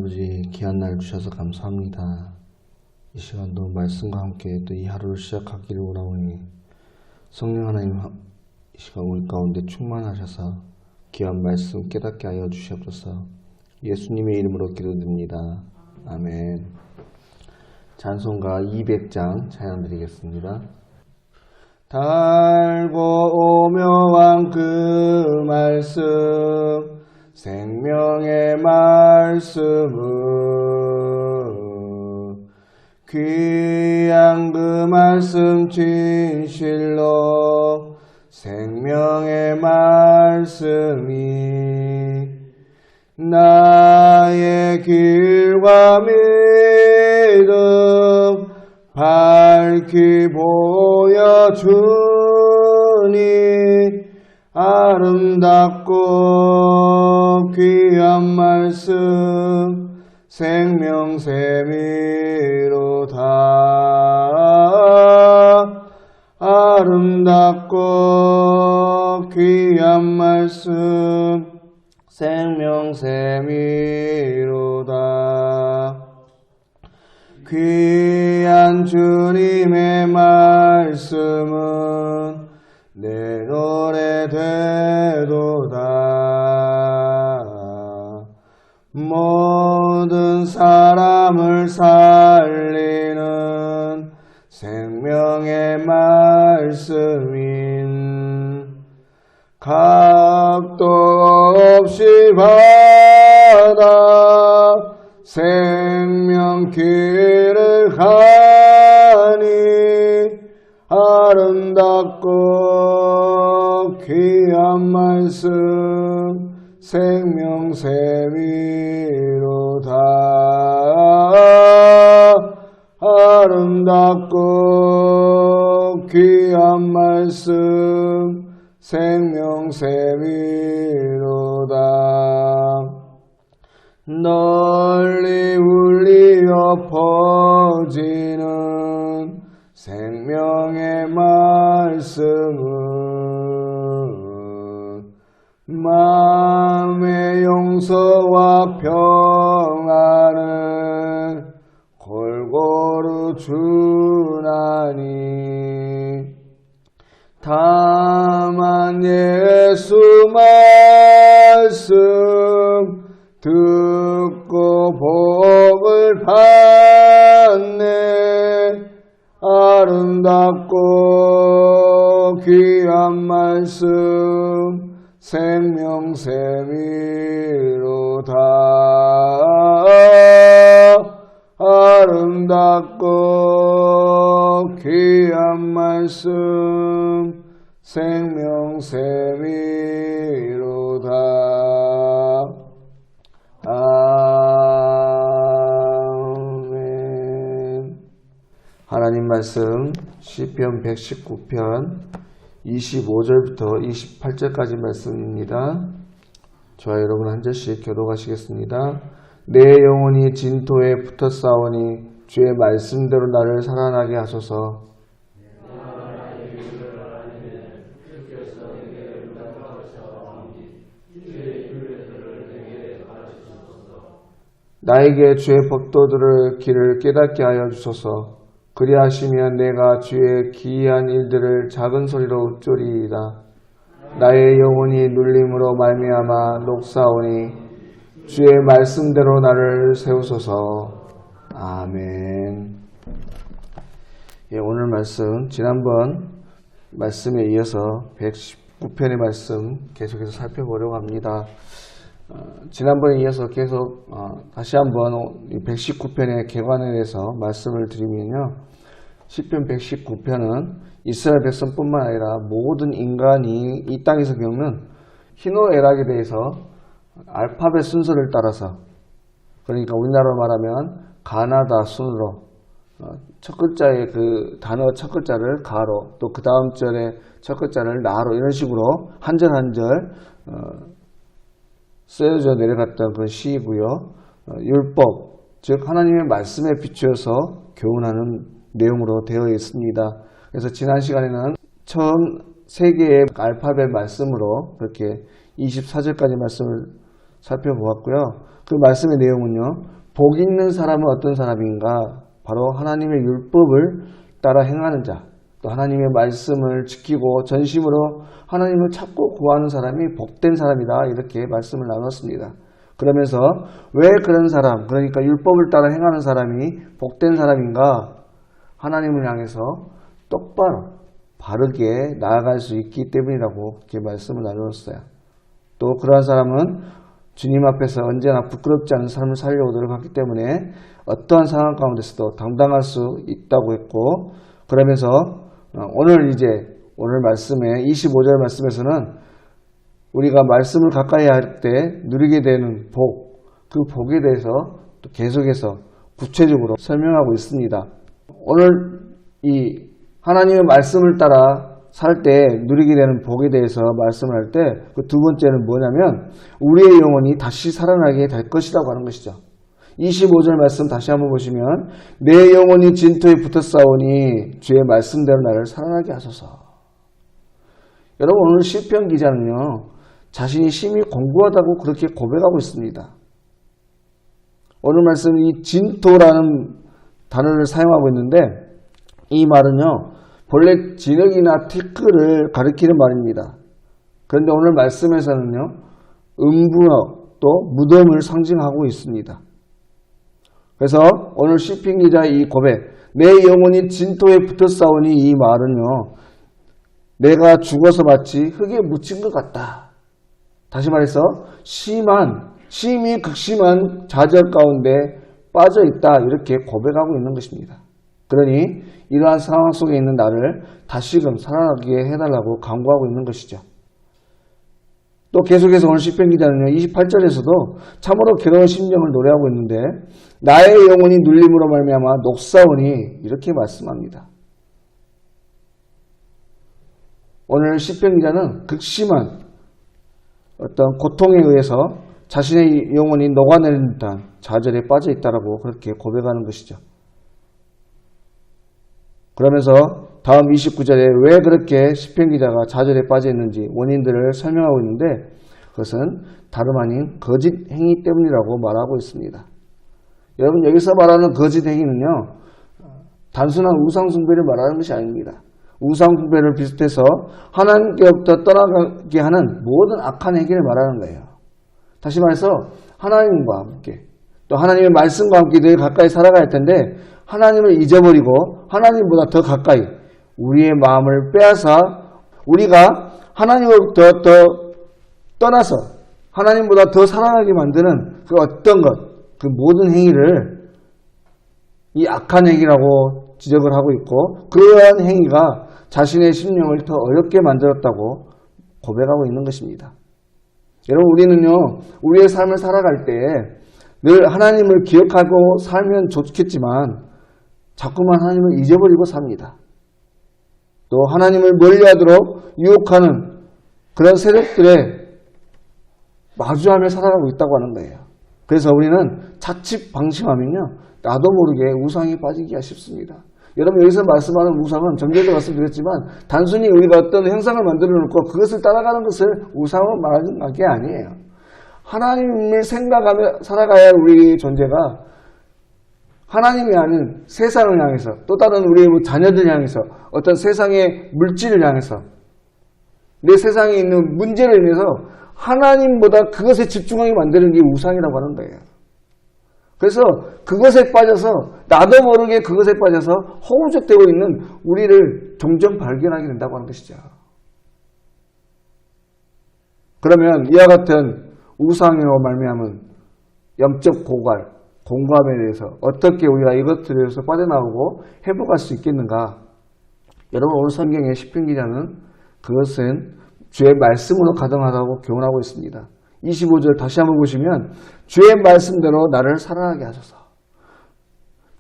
아버지 귀한 날 주셔서 감사합니다. 이 시간도 말씀과 함께 또 이 하루를 시작하기를 원하오니 성령 하나님 이 시간 우리 가운데 충만하셔서 귀한 말씀 깨닫게 하여 주시옵소서. 예수님의 이름으로 기도드립니다. 아멘. 찬송가 200장 찬양 드리겠습니다. 달고 오묘한 그 말씀 생명의 말씀은 귀한 그 말씀 진실로 생명의 말씀이 나의 길과 믿음 밝히 보여주니 아름답고 귀한 말씀 생명샘이로다. 아름답고 귀한 말씀 생명샘이로다. 귀한 주님의 말씀은 내 노래 되도다. 모든 사람을 살리는 생명의 말씀인 각도 없이 받아 생명길을 가니 아름답고 귀한 말씀 생명샘이로다. 아름답고 귀한 말씀 생명샘이로다. 널리 울리어 퍼지는 생명의 말씀은 마음의 용서와 평안을 골고루 주나니 다만 예수 말씀 듣고 복을 받네. 아름답고 귀한 말씀 생명샘이로다. 아름답고 귀한 말씀 생명샘이로다. 아멘. 하나님 말씀 시편 119편 25절부터 28절까지 말씀입니다. 저와 여러분 한 절씩 교독하시겠습니다. 내 영혼이 진토에 붙어 싸우니 주의 말씀대로 나를 살아나게 하소서. 나에게 주의 법도들을 길을 깨닫게 하여 주소서. 그리하시면 내가 주의 기이한 일들을 작은 소리로 웃조리이다. 나의 영혼이 눌림으로 말미암아 녹사오니 주의 말씀대로 나를 세우소서. 아멘. 예, 오늘 말씀 지난번 말씀에 이어서 119편의 말씀 계속해서 살펴보려고 합니다. 지난번에 이어서 계속 다시 한번 119편의 개관에 대해서 말씀을 드리면요. 시편 119편은 이스라엘 백성뿐만 아니라 모든 인간이 이 땅에서 겪는 희노애락에 대해서 알파벳 순서를 따라서, 그러니까 우리나라로 말하면 가나다 순으로 첫 글자의 그 단어 첫 글자를 가로, 또 그 다음 절의 첫 글자를 나로, 이런 식으로 한 절 한 절 쓰여져 내려갔던 그 시이고요. 율법, 즉 하나님의 말씀에 비추어서 교훈하는 내용으로 되어 있습니다. 그래서 지난 시간에는 처음 세 개의 알파벳 말씀으로 그렇게 24절까지 말씀을 살펴보았고요. 그 말씀의 내용은요, 복 있는 사람은 어떤 사람인가? 바로 하나님의 율법을 따라 행하는 자, 또 하나님의 말씀을 지키고 전심으로 하나님을 찾고 구하는 사람이 복된 사람이다, 이렇게 말씀을 나눴습니다. 그러면서 왜 그런 사람, 그러니까 율법을 따라 행하는 사람이 복된 사람인가? 하나님을 향해서 똑바로 바르게 나아갈 수 있기 때문이라고 이렇게 말씀을 나누었어요. 또 그러한 사람은 주님 앞에서 언제나 부끄럽지 않은 삶을 살려오도록 하기 때문에 어떠한 상황 가운데서도 당당할 수 있다고 했고, 그러면서 오늘 말씀에 25절 말씀에서는 우리가 말씀을 가까이 할 때 누리게 되는 복, 그 복에 대해서 또 계속해서 구체적으로 설명하고 있습니다. 오늘 이 하나님의 말씀을 따라 살 때 누리게 되는 복에 대해서 말씀을 할 때 그 두 번째는 뭐냐면 우리의 영혼이 다시 살아나게 될 것이라고 하는 것이죠. 25절 말씀 다시 한번 보시면 내 영혼이 진토에 붙어 싸우니 주의 말씀대로 나를 살아나게 하소서. 여러분, 오늘 시편 기자는요, 자신이 심히 공부하다고 그렇게 고백하고 있습니다. 오늘 말씀 이 진토라는 단어를 사용하고 있는데 이 말은요, 본래 진흙이나 티끌을 가리키는 말입니다. 그런데 오늘 말씀에서는요, 음부역 또 무덤을 상징하고 있습니다. 그래서 오늘 시편 기자의 이 고백, 내 영혼이 진토에 붙어 싸우니, 이 말은요, 내가 죽어서 마치 흙에 묻힌 것 같다. 다시 말해서 심히 극심한 좌절 가운데 빠져 있다, 이렇게 고백하고 있는 것입니다. 그러니 이러한 상황 속에 있는 나를 다시금 살아나게 해달라고 간구하고 있는 것이죠. 또 계속해서 오늘 시편 기자는요, 28절에서도 참으로 괴로운 심정을 노래하고 있는데 나의 영혼이 눌림으로 말미암아 녹사오니, 이렇게 말씀합니다. 오늘 시편 기자는 극심한 어떤 고통에 의해서 자신의 영혼이 녹아내리는 듯한 좌절에 빠져 있다라고 그렇게 고백하는 것이죠. 그러면서 다음 29절에 왜 그렇게 시편 기자가 좌절에 빠져 있는지 원인들을 설명하고 있는데 그것은 다름 아닌 거짓 행위 때문이라고 말하고 있습니다. 여러분, 여기서 말하는 거짓 행위는요, 단순한 우상 숭배를 말하는 것이 아닙니다. 우상 숭배를 비슷해서 하나님께로부터 떠나가게 하는 모든 악한 행위를 말하는 거예요. 다시 말해서 하나님과 함께 또 하나님의 말씀과 함께 늘 가까이 살아가야 할 텐데 하나님을 잊어버리고 하나님보다 더 가까이 우리의 마음을 빼앗아 우리가 하나님으로부터 더 떠나서 하나님보다 더 사랑하게 만드는 그 어떤 것, 그 모든 행위를 이 악한 행위라고 지적을 하고 있고, 그러한 행위가 자신의 심령을 더 어렵게 만들었다고 고백하고 있는 것입니다. 여러분, 우리는요, 우리의 삶을 살아갈 때 늘 하나님을 기억하고 살면 좋겠지만 자꾸만 하나님을 잊어버리고 삽니다. 또 하나님을 멀리하도록 유혹하는 그런 세력들에 마주하며 살아가고 있다고 하는 거예요. 그래서 우리는 자칫 방심하면요, 나도 모르게 우상에 빠지기가 쉽습니다. 여러분, 여기서 말씀하는 우상은 전에도 말씀드렸지만 단순히 우리가 어떤 형상을 만들어 놓고 그것을 따라가는 것을 우상으로 말하는 게 아니에요. 하나님을 생각하며 살아가야 할 우리 존재가 하나님이 아닌 세상을 향해서 또 다른 우리의 자녀들 향해서 어떤 세상의 물질을 향해서 내 세상에 있는 문제를 인해서 하나님보다 그것에 집중하게 만드는 게 우상이라고 하는 거예요. 그래서 그것에 빠져서 나도 모르게 그것에 빠져서 허우적대고 있는 우리를 종종 발견하게 된다고 하는 것이죠. 그러면 이와 같은 우상으로 말미암은 영적 고갈, 공감에 대해서 어떻게 우리가 이것들에서 빠져나오고 회복할 수 있겠는가? 여러분, 오늘 성경의 시편 기자는 그것은 주의 말씀으로 가능하다고 교훈하고 있습니다. 25절 다시 한번 보시면 주의 말씀대로 나를 살아나게 하소서.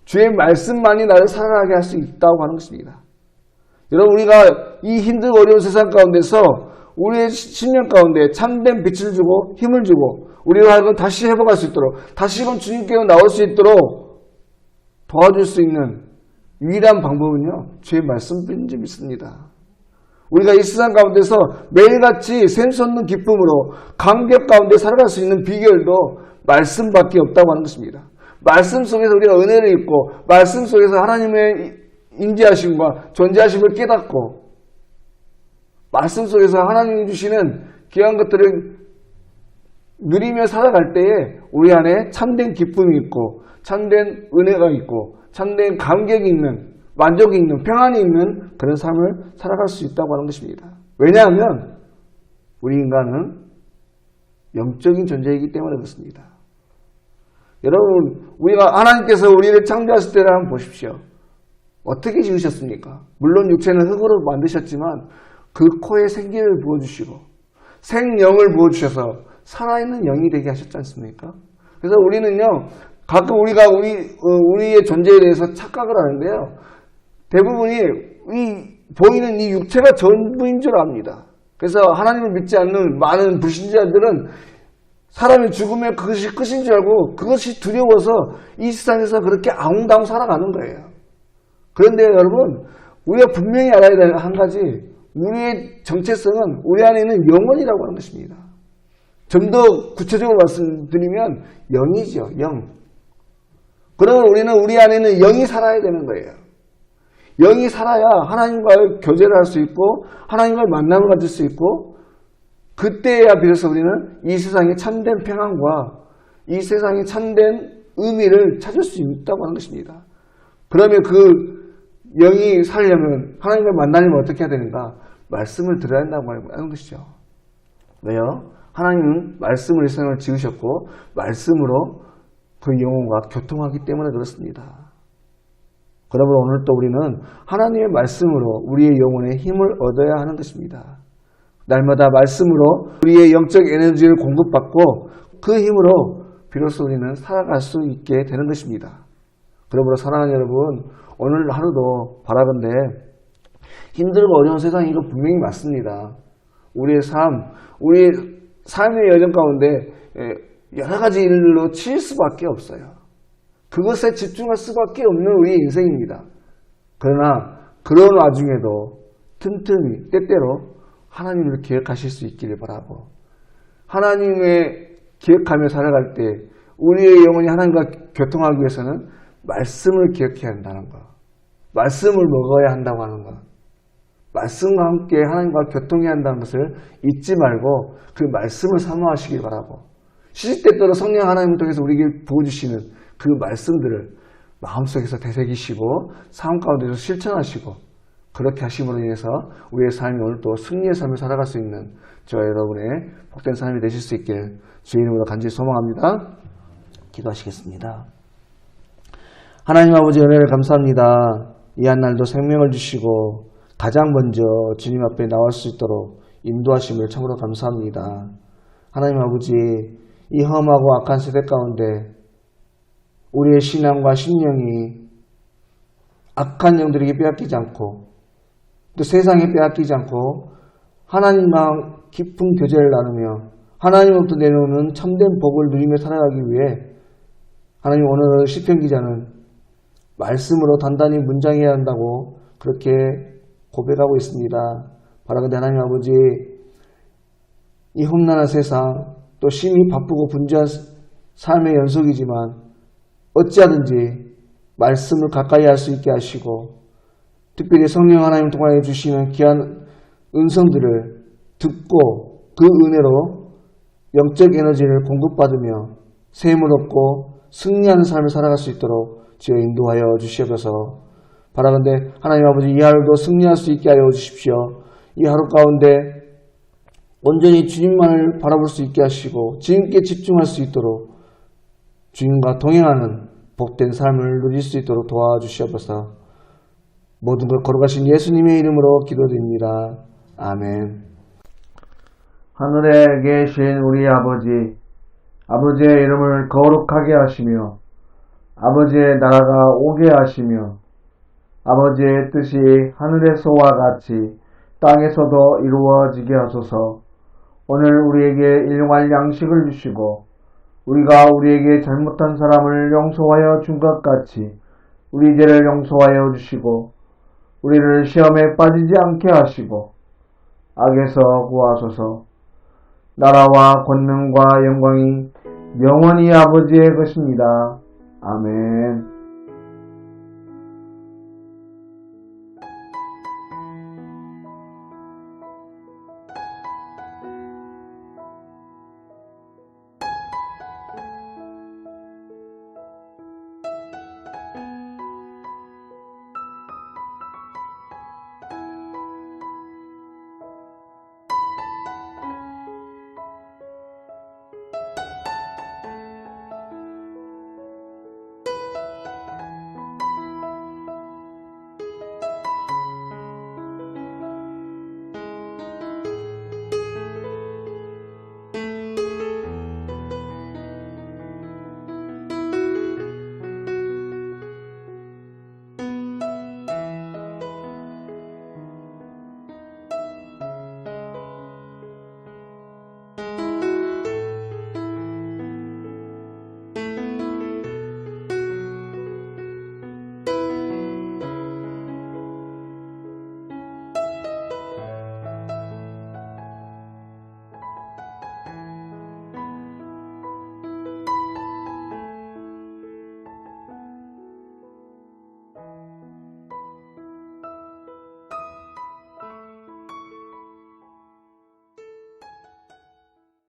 주의 말씀만이 나를 살아나게 할 수 있다고 하는 것입니다. 여러분, 우리가 이 힘들고 어려운 세상 가운데서 우리의 신령 가운데 참된 빛을 주고 힘을 주고 우리가 하여금 다시 회복할 수 있도록 다시금 주님께로 나올 수 있도록 도와줄 수 있는 유일한 방법은요, 주의 말씀뿐인 줄 믿습니다. 우리가 이 세상 가운데서 매일같이 샘솟는 기쁨으로 감격 가운데 살아갈 수 있는 비결도 말씀밖에 없다고 하는 것입니다. 말씀 속에서 우리가 은혜를 입고 말씀 속에서 하나님의 인지하심과 존재하심을 깨닫고 말씀 속에서 하나님이 주시는 귀한 것들을 누리며 살아갈 때에 우리 안에 참된 기쁨이 있고 참된 은혜가 있고 참된 감격이 있는 만족이 있는 평안이 있는 그런 삶을 살아갈 수 있다고 하는 것입니다. 왜냐하면 우리 인간은 영적인 존재이기 때문에 그렇습니다. 여러분, 우리가 하나님께서 우리를 창조하실 때를 한번 보십시오. 어떻게 지으셨습니까? 물론 육체는 흙으로 만드셨지만 그 코에 생기를 부어주시고 생명을 부어주셔서 살아있는 영이 되게 하셨지 않습니까? 그래서 우리는요, 가끔 우리가 우리의 존재에 대해서 착각을 하는데요. 대부분이 보이는 이 육체가 전부인 줄 압니다. 그래서 하나님을 믿지 않는 많은 불신자들은 사람이 죽으면 그것이 끝인 줄 알고 그것이 두려워서 이 세상에서 그렇게 아웅다웅 살아가는 거예요. 그런데 여러분, 우리가 분명히 알아야 될 한 가지, 우리의 정체성은 우리 안에 있는 영혼이라고 하는 것입니다. 좀 더 구체적으로 말씀드리면 영이죠. 영. 그러면 우리는 우리 안에 있는 영이 살아야 되는 거예요. 영이 살아야 하나님과의 교제를 할 수 있고 하나님과의 만남을 가질 수 있고 그때야 비로소 우리는 이 세상의 참된 평안과 이 세상의 참된 의미를 찾을 수 있다고 하는 것입니다. 그러면 그 영이 살려면 하나님과 만나려면 어떻게 해야 되는가? 말씀을 들어야 한다고 하는 것이죠. 왜요? 하나님은 말씀으로 이 세상을 지으셨고 말씀으로 그 영혼과 교통하기 때문에 그렇습니다. 그러므로 오늘 또 우리는 하나님의 말씀으로 우리의 영혼에 힘을 얻어야 하는 것입니다. 날마다 말씀으로 우리의 영적 에너지를 공급받고 그 힘으로 비로소 우리는 살아갈 수 있게 되는 것입니다. 그러므로 사랑하는 여러분, 오늘 하루도 바라건대 힘들고 어려운 세상이 이거 분명히 맞습니다. 우리의 삶의 여정 가운데 여러 가지 일로 치일 수밖에 없어요. 그것에 집중할 수밖에 없는 우리의 인생입니다. 그러나 그런 와중에도 틈틈이 때때로 하나님을 기억하실 수 있기를 바라고 하나님의 기억하며 살아갈 때 우리의 영혼이 하나님과 교통하기 위해서는 말씀을 기억해야 한다는 것, 말씀을 먹어야 한다고 하는 것, 말씀과 함께 하나님과 교통해야 한다는 것을 잊지 말고 그 말씀을 사모하시기 바라고 시시때때로 성령 하나님을 통해서 우리에게 부어주시는 그 말씀들을 마음속에서 되새기시고 삶 가운데서 실천하시고 그렇게 하심으로 인해서 우리의 삶이 오늘 또 승리의 삶을 살아갈 수 있는 저와 여러분의 복된 삶이 되실 수 있길 주의 이름으로 간절히 소망합니다. 기도하시겠습니다. 하나님 아버지 은혜를 감사합니다. 이 한 날도 생명을 주시고 가장 먼저 주님 앞에 나올 수 있도록 인도하심을 참으로 감사합니다. 하나님 아버지, 이 험하고 악한 세대 가운데 우리의 신앙과 심령이 악한 영들에게 빼앗기지 않고 또 세상에 빼앗기지 않고 하나님과 깊은 교제를 나누며 하나님으로부터 내려오는 참된 복을 누리며 살아가기 위해 하나님 오늘 시편 기자는 말씀으로 단단히 문장해야 한다고 그렇게 고백하고 있습니다. 바라건대 하나님 아버지, 이 험난한 세상 또 심히 바쁘고 분주한 삶의 연속이지만 어찌하든지 말씀을 가까이 할 수 있게 하시고 특별히 성령 하나님 통하여 주시는 귀한 음성들을 듣고 그 은혜로 영적 에너지를 공급받으며 샘을 얻고 승리하는 삶을 살아갈 수 있도록 주여 인도하여 주시옵소서. 바라건대 하나님 아버지, 이 하루도 승리할 수 있게 하여 주십시오. 이 하루 가운데 온전히 주님만을 바라볼 수 있게 하시고 주님께 집중할 수 있도록 주님과 동행하는 복된 삶을 누릴 수 있도록 도와주시옵소서. 모든 걸 걸어가신 예수님의 이름으로 기도드립니다. 아멘. 하늘에 계신 우리 아버지, 아버지의 이름을 거룩하게 하시며 아버지의 나라가 오게 하시며 아버지의 뜻이 하늘에서와 같이 땅에서도 이루어지게 하소서. 오늘 우리에게 일용할 양식을 주시고 우리가 우리에게 잘못한 사람을 용서하여 준 것 같이 우리 죄를 용서하여 주시고 우리를 시험에 빠지지 않게 하시고 악에서 구하소서. 나라와 권능과 영광이 영원히 아버지의 것입니다. 아멘.